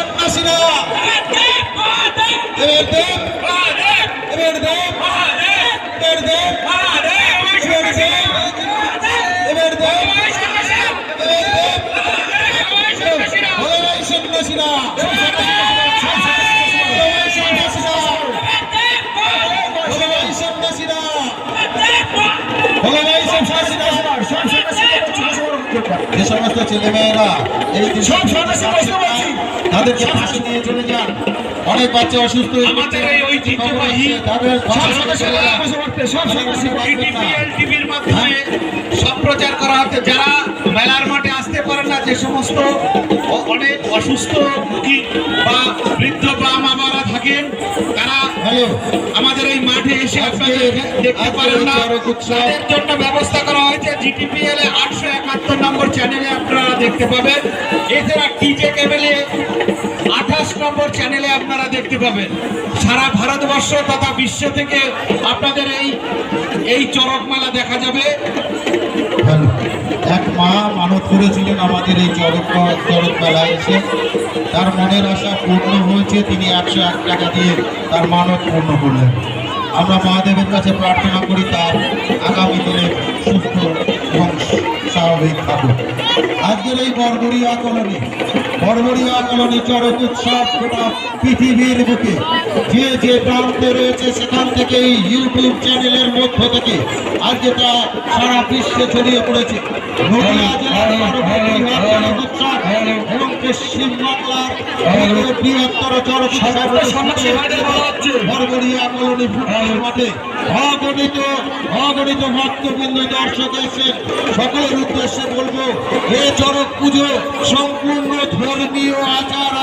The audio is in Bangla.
সন্ন্যাসীরা এবার দেব এবার দেব এবার দেব এবার দেব এবার দেব সন্ন্যাসীরা যে সমস্ত ছেলেমেয়েরা এই তাদেরকে ফাঁসি নিয়ে চলে যান। অনেক বাচ্চা অসুস্থ টিভির মাধ্যমে সম্প্রচার করা হচ্ছে। যারা মেলার মাঠে আসতে পারে না, যে সমস্ত অনেক অসুস্থ রোগী বা বৃদ্ধ বা মামারা থাকেন, তারা আমাদের এই মাঠে এসে আপনাদের দেখতে পারেন না, তাদের জন্য ব্যবস্থা করা হয়েছে। জিটিপিএল 871 নম্বর চ্যানেলে আপনারা দেখতে পাবেন। এছাড়া টিজে কেবলে 28 নম্বর চ্যানেলে আপনারা দেখতে পাবেন। সারা ভারতবর্ষ তথা বিশ্ব থেকে আপনাদের এই চড়ক মেলা দেখা যাবে। এক মা মানত করেছিলেন আমাদের এই চড়ক মেলায় এসে, তার মনের আশা পূর্ণ হয়েছে। তিনি 101 টাকা দিয়ে তার মানত পূর্ণ করলেন। আমরা মহাদেবের কাছে প্রার্থনা করি তার আগামী দিনে সুস্থ এবং স্বাভাবিক থাকুক। আজকের এই বরবরিয়া কলোনি চড়ক উৎসব গোটা পৃথিবীর বুকে যে যে প্রান্তে রয়েছে সেখান থেকে এই ইউটিউব চ্যানেলের মধ্য থেকে আজকে তা সারা বিশ্বে ছড়িয়ে পড়েছে। নদিয়া জেলার চড়ক উৎসব এবং পশ্চিমবাংলার বৃহত্তর চড়ক উৎসব বরবরিয়া কলোনি ফুটবল মাঠে অগণিত ভক্তবৃন্দ দর্শক এসে সকলের উদ্দেশ্যে বলবো, এ চড়ক পুজো সম্পূর্ণ ধর্মীয় আচার